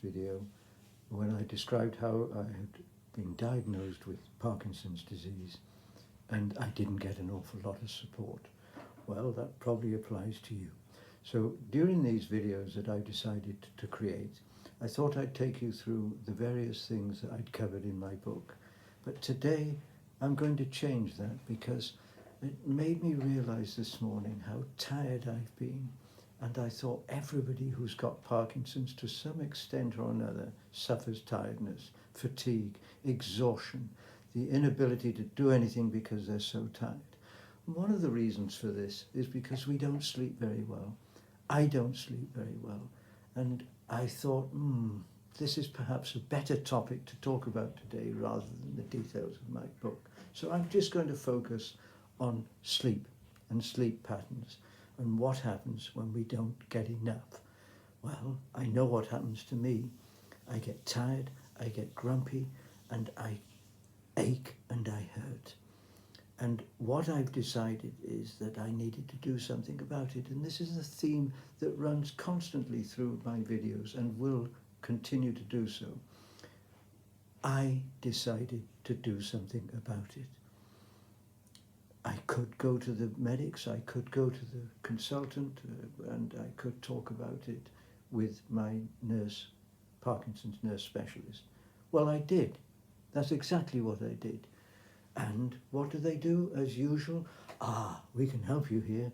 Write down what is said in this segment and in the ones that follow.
video when I described how I had been diagnosed with Parkinson's disease and I didn't get an awful lot of support. Well, that probably applies to you. So during these videos that I decided to create, I thought I'd take you through the various things that I'd covered in my book. But today I'm going to change that because it made me realize this morning how tired I've been. And I thought everybody who's got Parkinson's to some extent or another suffers tiredness, fatigue, exhaustion, the inability to do anything because they're so tired. And one of the reasons for this is because we don't sleep very well. I don't sleep very well. And I thought, this is perhaps a better topic to talk about today rather than the details of my book. So I'm just going to focus on sleep and sleep patterns and what happens when we don't get enough. Well, I know what happens to me. I get tired, I get grumpy, and I ache and I hurt. And what I've decided is that I needed to do something about it. And this is a theme that runs constantly through my videos and will continue to do so. I decided to do something about it. I could go to the medics, I could go to the consultant, and I could talk about it with my nurse, Parkinson's nurse specialist. Well, I did. That's exactly what I did. And what do they do as usual? We can help you here.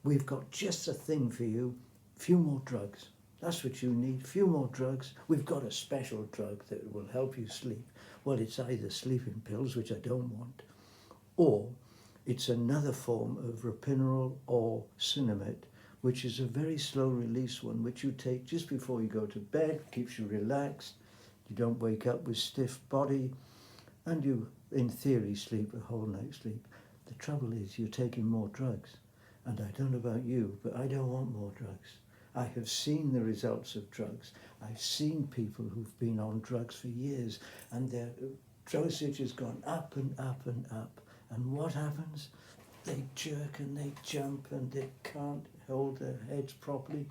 We've got just a thing for you. Few more drugs. That's what you need. Few more drugs. We've got a special drug that will help you sleep. Well, it's either sleeping pills, which I don't want, or it's another form of ropinirole or Sinemet, which is a very slow release one, which you take just before you go to bed, keeps you relaxed, you don't wake up with stiff body, and you, in theory, sleep a whole night's sleep. The trouble is you're taking more drugs, and I don't know about you, but I don't want more drugs. I have seen the results of drugs. I've seen people who've been on drugs for years, and their dosage has gone up and up and up. And what happens? They jerk and they jump and they can't hold their heads properly.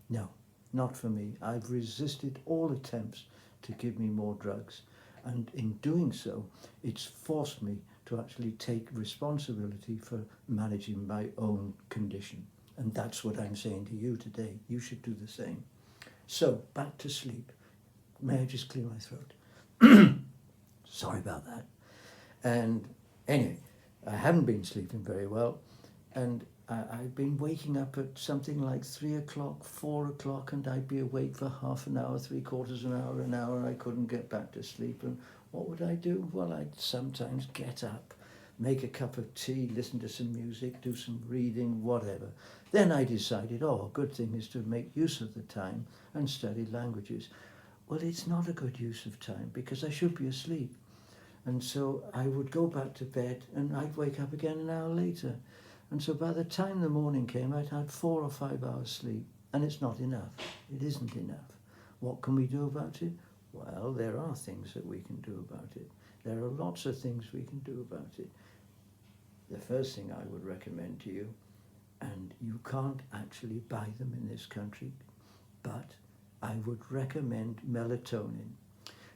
No, not for me. I've resisted all attempts to give me more drugs. And in doing so, it's forced me to actually take responsibility for managing my own condition. And that's what I'm saying to you today. You should do the same. So, back to sleep. May I just clear my throat? Sorry about that. And anyway, I haven't been sleeping very well, and I've been waking up at something like 3 o'clock, 4 o'clock, and I'd be awake for half an hour, 3/4 an hour. I couldn't get back to sleep. And what would I do? Well, I'd sometimes get up, make a cup of tea, listen to some music, do some reading, whatever. Then I decided, a good thing is to make use of the time and study languages. Well, it's not a good use of time because I should be asleep. And so I would go back to bed and I'd wake up again an hour later. And so by the time the morning came, I'd had 4 or 5 hours sleep. And it's not enough. It isn't enough. What can we do about it? Well, there are things that we can do about it. There are lots of things we can do about it. The first thing I would recommend to you, and you can't actually buy them in this country, but I would recommend melatonin.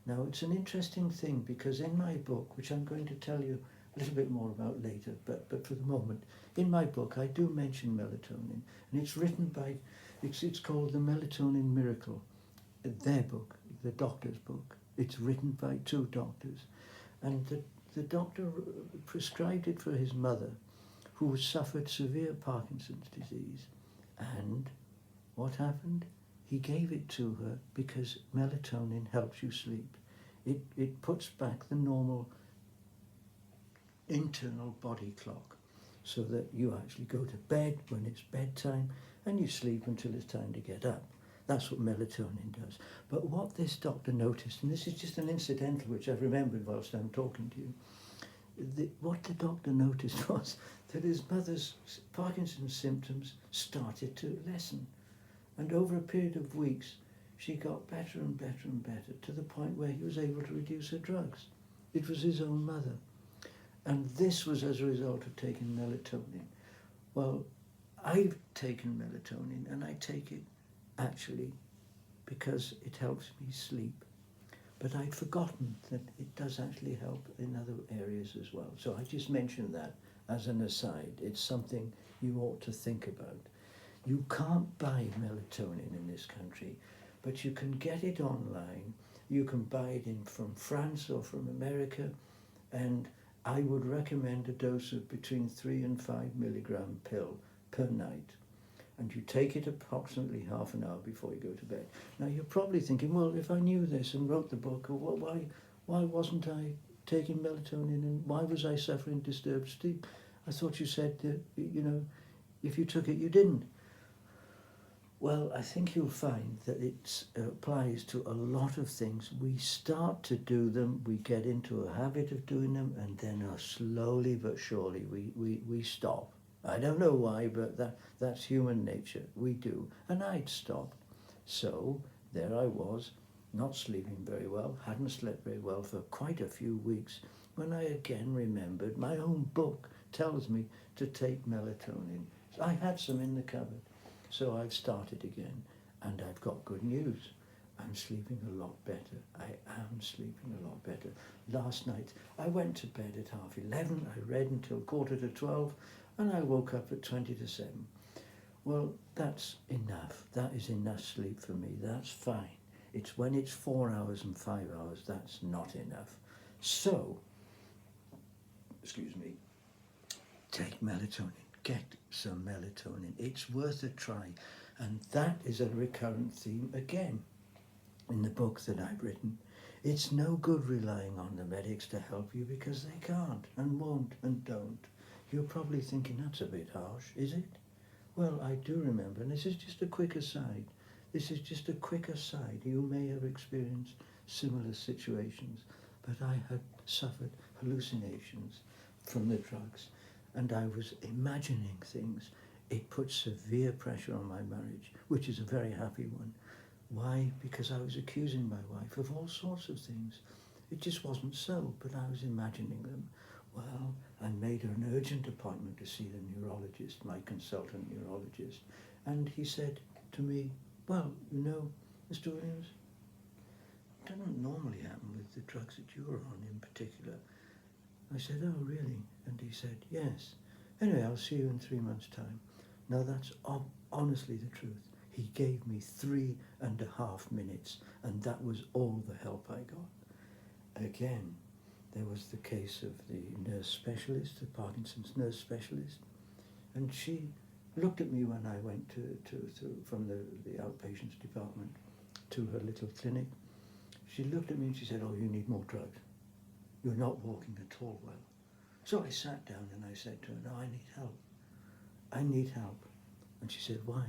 Now, it's an interesting thing because in my book, which I'm going to tell you a little bit more about later, but for the moment, in my book, I do mention melatonin, and it's written by, it's called The Melatonin Miracle, their book, the doctor's book. It's written by 2 doctors, and the doctor prescribed it for his mother, who suffered severe Parkinson's disease, and what happened? He gave it to her because melatonin helps you sleep. It puts back the normal internal body clock so that you actually go to bed when it's bedtime and you sleep until it's time to get up. That's what melatonin does. But what this doctor noticed, and this is just an incidental which I've remembered whilst I'm talking to you, what the doctor noticed was that his mother's Parkinson's symptoms started to lessen. And over a period of weeks, she got better and better and better to the point where he was able to reduce her drugs. It was his own mother. And this was as a result of taking melatonin. Well, I've taken melatonin and I take it actually because it helps me sleep. But I'd forgotten that it does actually help in other areas as well. So I just mentioned that as an aside. It's something you ought to think about. You can't buy melatonin in this country, but you can get it online. You can buy it from France or from America, and I would recommend a dose of between 3 and 5 milligram pill per night. And you take it approximately half an hour before you go to bed. Now you're probably thinking, well, if I knew this and wrote the book, why wasn't I taking melatonin, and why was I suffering disturbed sleep? I thought you said that, if you took it, you didn't. Well, I think you'll find that it applies to a lot of things. We start to do them, we get into a habit of doing them, and then slowly but surely we stop. I don't know why, but that's human nature. We do. And I'd stopped. So there I was, not sleeping very well, hadn't slept very well for quite a few weeks, when I again remembered my own book tells me to take melatonin. I had some in the cupboard. So I've started again, and I've got good news. I'm sleeping a lot better. I am sleeping a lot better. Last night, I went to bed at 11:30. I read until 11:45, and I woke up at 7:20. Well, that's enough. That is enough sleep for me. That's fine. It's when it's 4 hours and 5 hours, that's not enough. So, take melatonin. Get some melatonin. It's worth a try. And that is a recurrent theme again in the book that I've written. It's no good relying on the medics to help you, because they can't and won't and don't. You're probably thinking, that's a bit harsh, is it? Well, I do remember, and this is just a quick aside. You may have experienced similar situations, but I had suffered hallucinations from the drugs, and I was imagining things. It put severe pressure on my marriage, which is a very happy one. Why? Because I was accusing my wife of all sorts of things. It just wasn't so, but I was imagining them. Well, I made an urgent appointment to see the neurologist, my consultant neurologist, and he said to me, well, Mr. Williams, it doesn't normally happen with the drugs that you're on in particular. I said, oh, really? And he said, yes. Anyway, I'll see you in 3 months' time. Now, that's honestly the truth. He gave me 3.5 minutes, and that was all the help I got. Again, there was the case of the nurse specialist, the Parkinson's nurse specialist, and she looked at me when I went from the outpatients department to her little clinic. She looked at me and she said, oh, you need more drugs. You're not walking at all well. So I sat down and I said to her, no, I need help. I need help. And she said, why?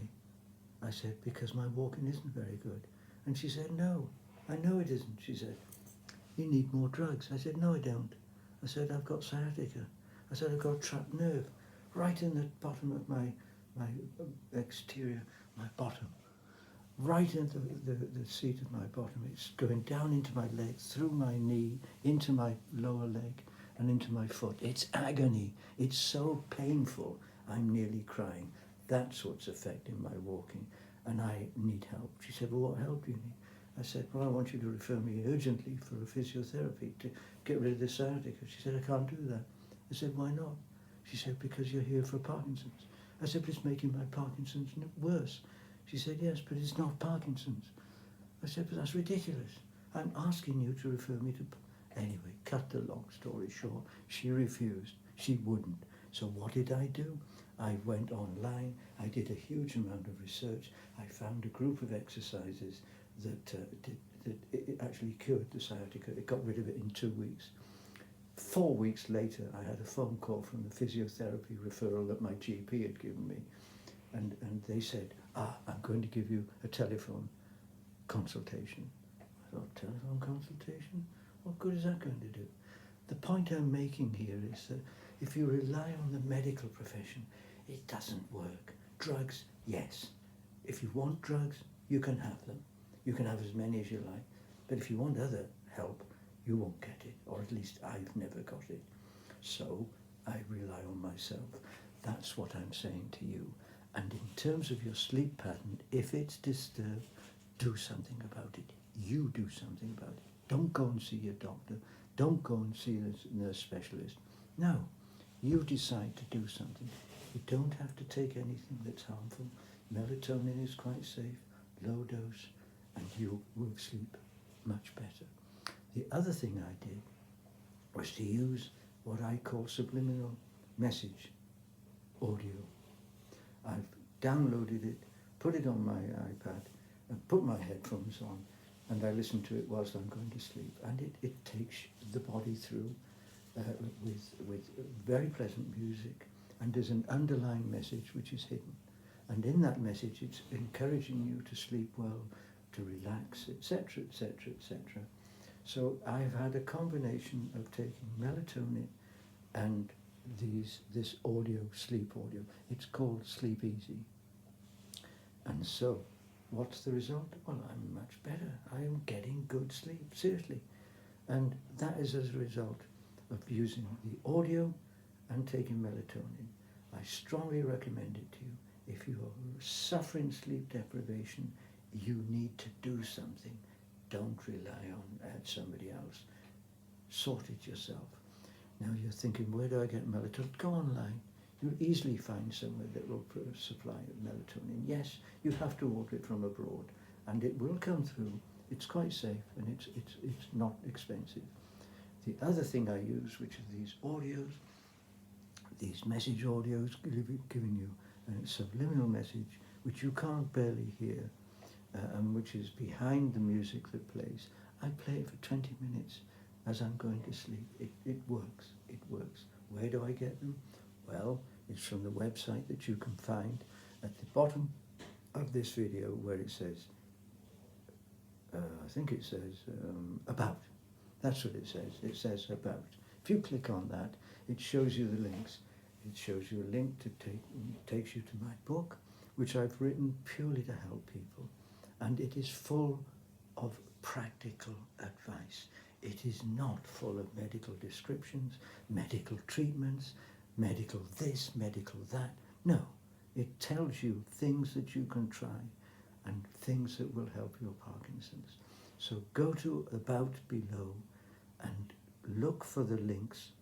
I said, because my walking isn't very good. And she said, no, I know it isn't. She said, you need more drugs. I said, no, I don't. I said, I've got sciatica. I said, I've got trapped nerve right in the bottom of my exterior, my bottom. Right into the seat of my bottom. It's going down into my leg, through my knee, into my lower leg, and into my foot. It's agony. It's so painful. I'm nearly crying. That's what's affecting my walking, and I need help. She said, well, what help do you need? I said, well, I want you to refer me urgently for a physiotherapy to get rid of the sciatica. She said, I can't do that. I said, why not? She said, because you're here for Parkinson's. I said, but it's making my Parkinson's worse. She said, yes, but it's not Parkinson's. I said, but that's ridiculous. I'm asking you to refer me to... Anyway, cut the long story short, she refused. She wouldn't. So what did I do? I went online. I did a huge amount of research. I found a group of exercises that it actually cured the sciatica. It got rid of it in 2 weeks. 4 weeks later, I had a phone call from the physiotherapy referral that my GP had given me. And they said, I'm going to give you a telephone consultation. I thought, telephone consultation? What good is that going to do? The point I'm making here is that if you rely on the medical profession, it doesn't work. Drugs, yes. If you want drugs, you can have them. You can have as many as you like. But if you want other help, you won't get it, or at least I've never got it. So I rely on myself. That's what I'm saying to you. And in terms of your sleep pattern, if it's disturbed, do something about it. You do something about it. Don't go and see your doctor. Don't go and see a nurse specialist. No, you decide to do something. You don't have to take anything that's harmful. Melatonin is quite safe, low dose, and you will sleep much better. The other thing I did was to use what I call subliminal message audio. I've downloaded it, put it on my iPad, and put my headphones on, and I listen to it whilst I'm going to sleep. And it takes the body through with very pleasant music, and there's an underlying message which is hidden. And in that message, it's encouraging you to sleep well, to relax, etc., etc., etc. So I've had a combination of taking melatonin and this audio, sleep audio. It's called Sleep Easy. And so, what's the result? Well, I'm much better. I am getting good sleep, seriously. And that is as a result of using the audio and taking melatonin. I strongly recommend it to you. If you are suffering sleep deprivation, you need to do something. Don't rely on somebody else. Sort it yourself. Now you're thinking, where do I get melatonin? Go online. You'll easily find somewhere that will supply melatonin. Yes, you have to order it from abroad, and it will come through. It's quite safe, and it's not expensive. The other thing I use, which are these audios, these message audios giving you a subliminal message, which you can't barely hear, and which is behind the music that plays. I play it for 20 minutes as I'm going to sleep. It works. It works. Where do I get them? Well, it's from the website that you can find at the bottom of this video, where it says, I think it says about. That's what it says. It says about. If you click on that, it shows you the links. It shows you a link to takes you to my book, which I've written purely to help people. And it is full of practical advice. It is not full of medical descriptions, medical treatments, medical this, medical that. No, it tells you things that you can try and things that will help your Parkinson's. So go to About below and look for the links.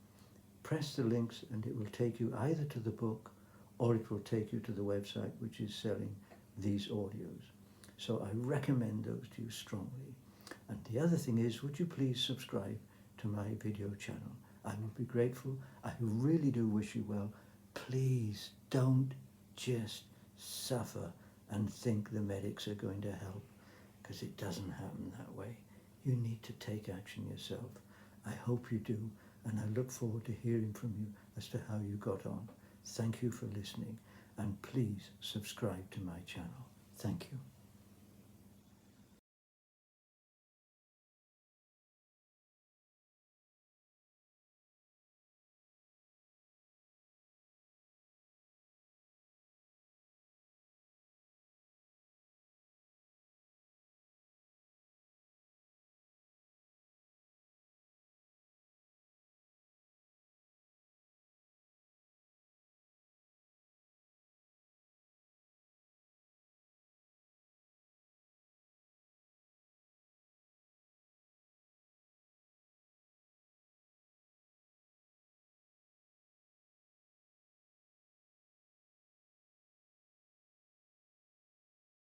Press the links and it will take you either to the book or it will take you to the website which is selling these audios. So I recommend those to you strongly. And the other thing is, would you please subscribe to my video channel? I would be grateful. I really do wish you well. Please don't just suffer and think the medics are going to help, because it doesn't happen that way. You need to take action yourself. I hope you do, and I look forward to hearing from you as to how you got on. Thank you for listening, and please subscribe to my channel. Thank you.